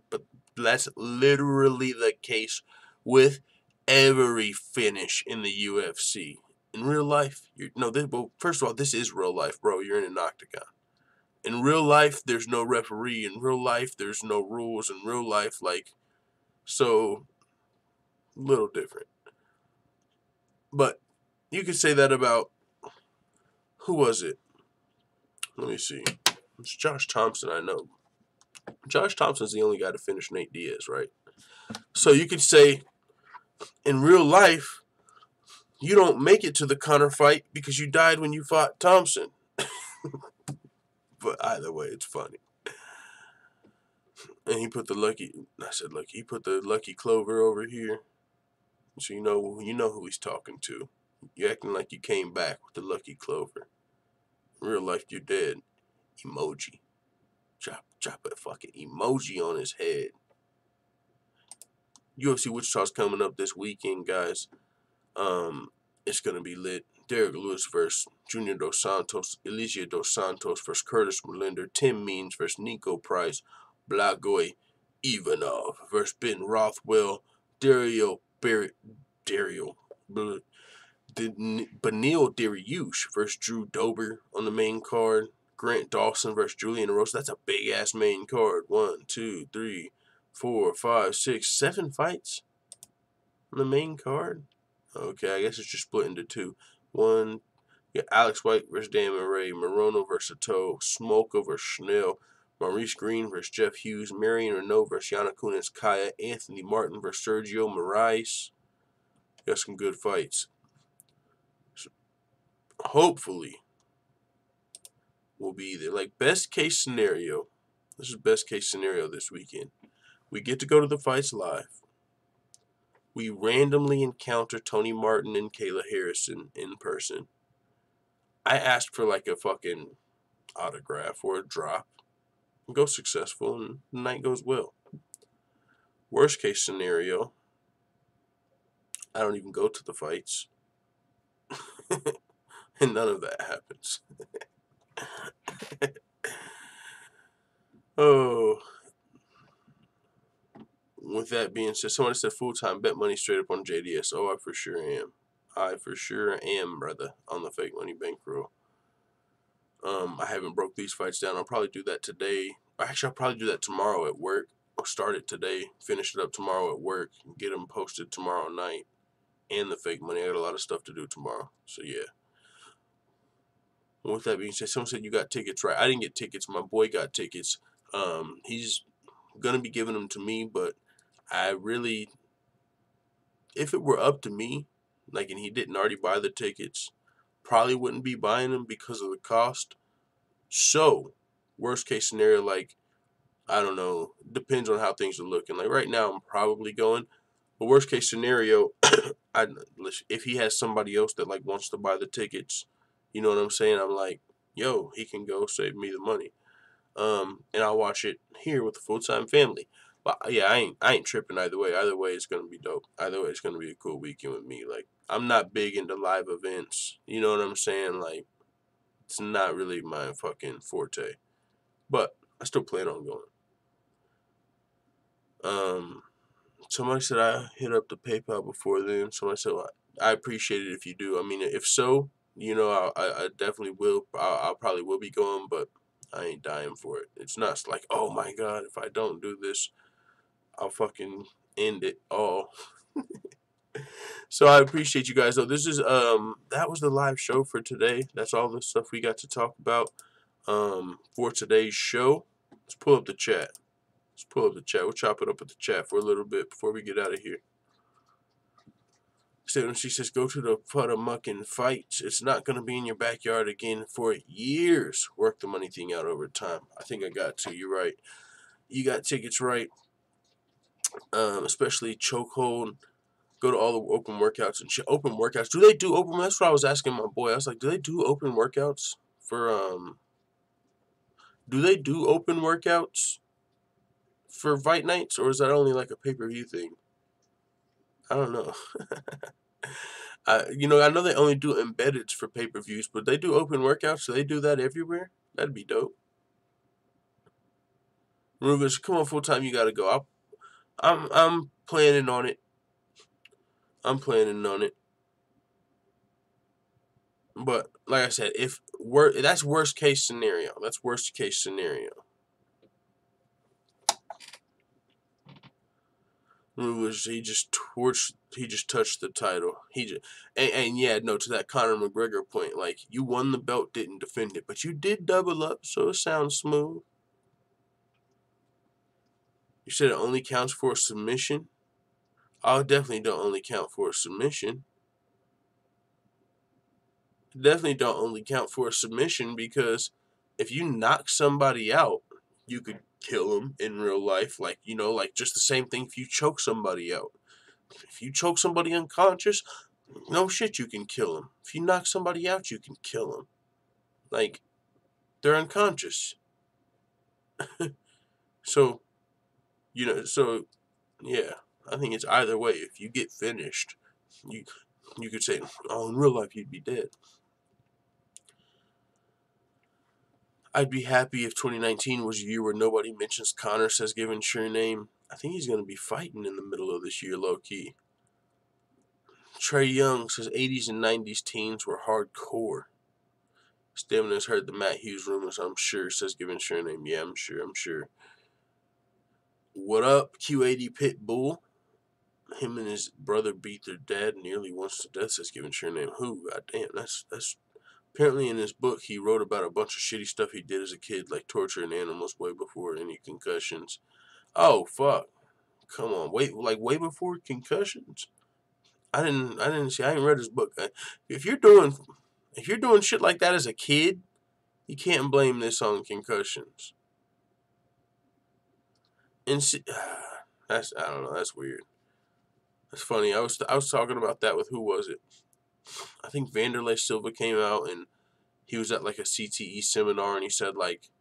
But that's literally the case with every finish in the UFC. In real life, well, first of all, this is real life, bro. You're in an octagon. In real life, there's no referee. In real life, there's no rules. In real life, so, little different. But you could say that about, who was it? Let me see. It's Josh Thompson, I know. Josh Thompson's the only guy to finish Nate Diaz, right? So you could say, in real life, you don't make it to the Conor fight because you died when you fought Thompson. But either way, it's funny. And he put the he put the lucky clover over here. So you know who he's talking to. You acting like you came back with the lucky clover. In real life, you're dead. Emoji. Drop a fucking emoji on his head. UFC Wichita's coming up this weekend, guys. It's gonna be lit. Derek Lewis versus Junior Dos Santos, Elijah Dos Santos versus Curtis Melinder, Tim Means versus Nico Price, Blagoy Ivanov versus Ben Rothwell, Benil Dariush versus Drew Dober on the main card. Grant Dawson versus Julian Rose. That's a big ass main card. 1, 2, 3, 4, 5, 6, 7 fights on the main card. Okay, I guess it's just split into 2. One, Alex White versus Damon Ray, Morono versus Sato, Smolka versus Schnell, Maurice Green versus Jeff Hughes, Marion Renault versus Yana Kunis Kaya, Anthony Martin versus Sergio Moraes. Got some good fights. So hopefully, we'll be there. Like, best case scenario, this is best case scenario this weekend. We get to go to the fights live. We randomly encounter Tony Martin and Kayla Harrison in person. I asked for like a fucking autograph or a drop. Go successful and the night goes well. Worst case scenario, I don't even go to the fights. And none of that happens. Oh. With that being said, somebody said full-time bet money straight up on JDS. Oh, I for sure am. I for sure am, brother, on the fake money bankroll. I haven't broke these fights down. I'll probably do that today. Actually, I'll probably do that tomorrow at work. I'll start it today, finish it up tomorrow at work, and get them posted tomorrow night. And the fake money. I got a lot of stuff to do tomorrow. So, yeah. With that being said, someone said you got tickets, right? I didn't get tickets. My boy got tickets. He's going to be giving them to me, but I really, if it were up to me, like, and he didn't already buy the tickets, probably wouldn't be buying them because of the cost. So, worst case scenario, like, I don't know, depends on how things are looking. Like, right now, I'm probably going. But worst case scenario, if he has somebody else that, like, wants to buy the tickets, you know what I'm saying? I'm like, yo, he can go save me the money. And I'll watch it here with the full-time family. But yeah, I ain't tripping either way. Either way, it's gonna be dope. Either way, it's gonna be a cool weekend with me. Like, I'm not big into live events. You know what I'm saying? Like, it's not really my fucking forte. But I still plan on going. Somebody said I hit up the PayPal before then. Somebody said, well, I appreciate it if you do. I mean, if so, you know, I definitely will. I probably will be going, but I ain't dying for it. It's not like, oh my God, if I don't do this, I'll fucking end it all. So I appreciate you guys, though. This is that was the live show for today. That's all the stuff we got to talk about for today's show. Let's pull up the chat. We'll chop it up at the chat for a little bit before we get out of here. She says, go to the Putamuckin fights. It's not going to be in your backyard again for years. Work the money thing out over time. I think I got to. You're right. You got tickets right. Especially Chokehold. Go to all the open workouts and shit. Open workouts. Do they do open? That's what I was asking my boy. I was like, do they do open workouts for Do they do open workouts for fight nights, or is that only like a pay-per-view thing? I don't know. You know, I know they only do embeddeds for pay-per-views, but they do open workouts, so they do that everywhere. That'd be dope. Rufus, come on, full time. You gotta go. I'm planning on it. But like I said, that's worst case scenario. He just touched the title. And yeah, no, to that Conor McGregor point, like, you won the belt, didn't defend it, but you did double up, so it sounds smooth. You said it only counts for a submission? Oh, it definitely don't only count for a submission. It definitely don't only count for a submission, because if you knock somebody out, you could kill them in real life. Like, like just the same thing if you choke somebody out. If you choke somebody unconscious, no shit, you can kill them. If you knock somebody out, you can kill them. Like, they're unconscious. So, yeah, I think it's either way. If you get finished, you could say, oh, in real life, you'd be dead. I'd be happy if 2019 was a year where nobody mentions Conor, says given sure name. I think he's going to be fighting in the middle of this year, low-key. Trey Young says 80s and 90s teens were hardcore. Stamina's heard the Matt Hughes rumors, I'm sure, says given sure name. Yeah, I'm sure. What up, Q80 Pitbull? Him and his brother beat their dad nearly once to death, says given sure name. Who? God damn, that's apparently in his book he wrote about a bunch of shitty stuff he did as a kid, like torturing animals way before any concussions. Oh fuck. Come on, way before concussions? I ain't read his book. If you're doing shit like that as a kid, you can't blame this on concussions. And I don't know, that's weird. That's funny. I was talking about that with, who was it? I think Vanderlei Silva came out and he was at like a CTE seminar and he said like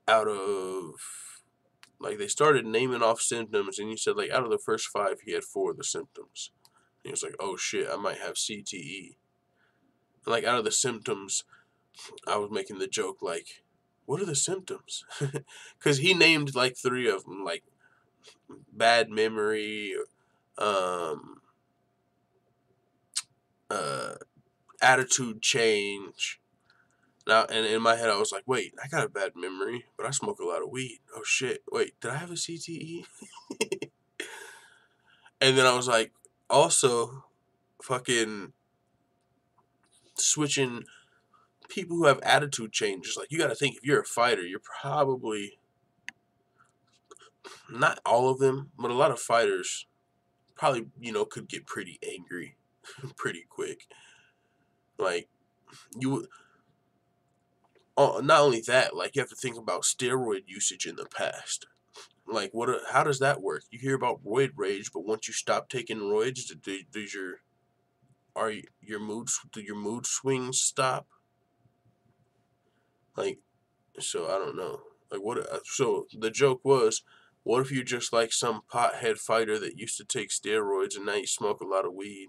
out of like they started naming off symptoms and he said like out of the first 5 he had 4 of the symptoms. And he was like, oh shit, I might have CTE. And like out of the symptoms, I was making the joke like, what are the symptoms? Because he named like 3 of them, like bad memory, attitude change. Now, and in my head, I was like, wait, I got a bad memory, but I smoke a lot of weed. Oh shit, wait, did I have a CTE? And then I was like, also, fucking switching people who have attitude changes. Like, you got to think, if you're a fighter, you're probably, not all of them, but a lot of fighters probably, could get pretty angry pretty quick. Like, not only that, like, you have to think about steroid usage in the past. Like, how does that work? You hear about roid rage, but once you stop taking roids, do your mood swings stop? Like, so I don't know. Like, so the joke was, what if you're just like some pothead fighter that used to take steroids and now you smoke a lot of weed?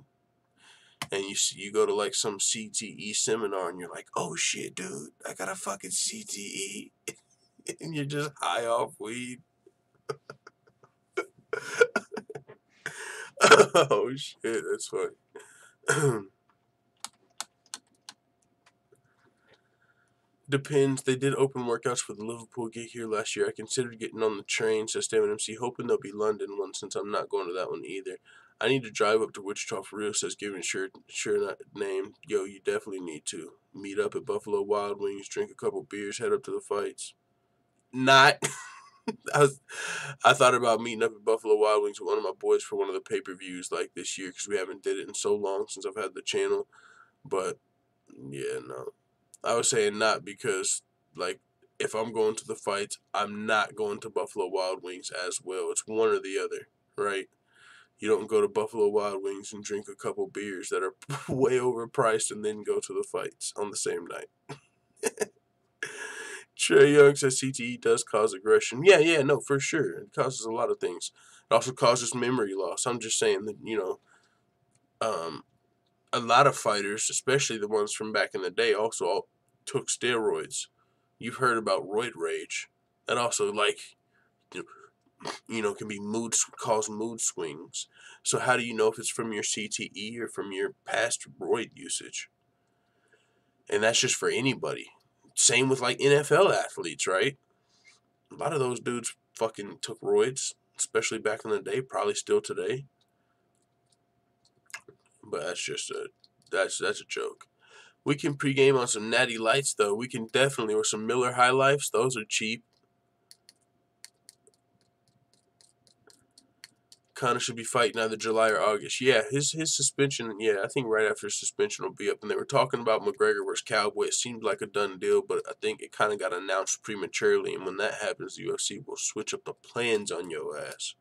And you go to like some CTE seminar and you're like, oh shit, dude, I got a fucking CTE. And you're just high off weed. Oh shit, that's funny. Depends. They did open workouts for the Liverpool gig here last year. I considered getting on the train, says Stamina MC, hoping there'll be London one since I'm not going to that one either. I need to drive up to Wichita for real, says giving sure not name. Yo, you definitely need to. Meet up at Buffalo Wild Wings, drink a couple beers, head up to the fights. Not. I thought about meeting up at Buffalo Wild Wings with one of my boys for one of the pay-per-views like this year because we haven't did it in so long since I've had the channel. But, yeah, no. I was saying not because, like, if I'm going to the fights, I'm not going to Buffalo Wild Wings as well. It's one or the other, right? You don't go to Buffalo Wild Wings and drink a couple beers that are way overpriced and then go to the fights on the same night. Trey Young says CTE does cause aggression. Yeah, no, for sure. It causes a lot of things. It also causes memory loss. I'm just saying that, a lot of fighters, especially the ones from back in the day, also took steroids. You've heard about roid rage. That also, like, can be cause mood swings. So how do you know if it's from your CTE or from your past roid usage? And that's just for anybody. Same with like NFL athletes, right? A lot of those dudes fucking took roids. especially back in the day, probably still today. But that's a joke. We can pregame on some Natty Lights though. We can definitely, or some Miller High Lifes. Those are cheap. Conor should be fighting either July or August. Yeah, his suspension, yeah, I think right after his suspension will be up. And they were talking about McGregor versus Cowboy. It seemed like a done deal, but I think it kind of got announced prematurely. And when that happens, the UFC will switch up the plans on your ass.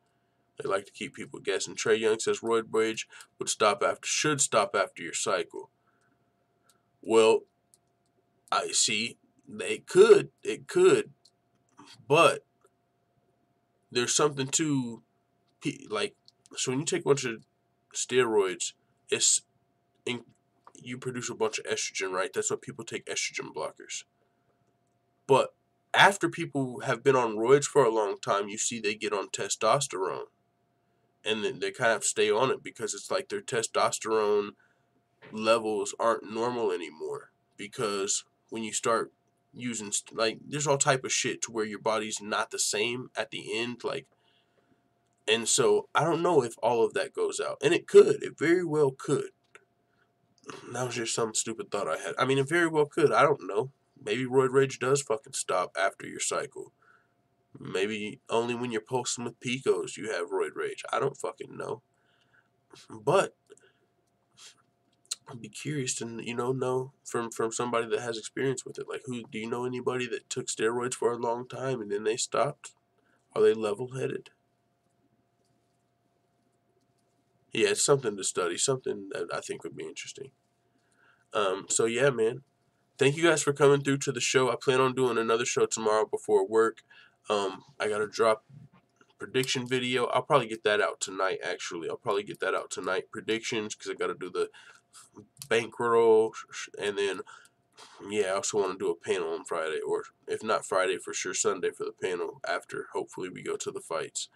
They like to keep people guessing. Trey Young says roid rage should stop after your cycle. Well, I see, it could, but there's something to, like, so when you take a bunch of steroids, you produce a bunch of estrogen, right? That's why people take estrogen blockers. But after people have been on roids for a long time, you see they get on testosterone. And then they kind of stay on it because it's like their testosterone levels aren't normal anymore. Because when you start using, like, there's all type of shit to where your body's not the same at the end, like. And so I don't know if all of that goes out. And it could. It very well could. That was just some stupid thought I had. I mean, it very well could. I don't know. Maybe roid rage does fucking stop after your cycle. Maybe only when you're posting with Picos you have roid rage. I don't fucking know. But I'd be curious to, know from somebody that has experience with it. Like, do you know anybody that took steroids for a long time and then they stopped? Are they level-headed? Yeah, it's something to study, something that I think would be interesting. So yeah, man. Thank you guys for coming through to the show. I plan on doing another show tomorrow before work. I gotta drop prediction video. I'll probably get that out tonight, actually. Predictions, because I gotta do the bankroll, and then, yeah, I also want to do a panel on Friday, or if not Friday, for sure Sunday for the panel after, hopefully, we go to the fights.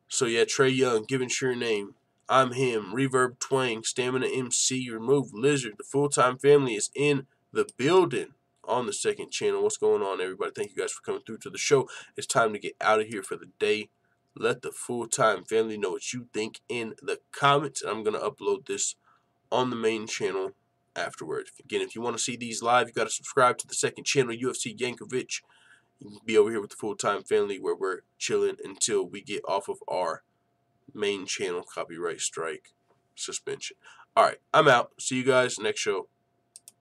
So yeah, Trey Young, giving sure name. I'm him. Reverb Twang, Stamina MC, Remove Lizard. The full-time family is in the building on the second channel. What's going on, everybody? Thank you guys for coming through to the show. It's time to get out of here for the day. Let the full-time family know what you think in the comments. And I'm going to upload this on the main channel afterwards. Again, if you want to see these live, you got to subscribe to the second channel, UFC Yankovic. You can be over here with the full-time family where we're chilling until we get off of our main channel copyright strike suspension. All right, I'm out. See you guys next show.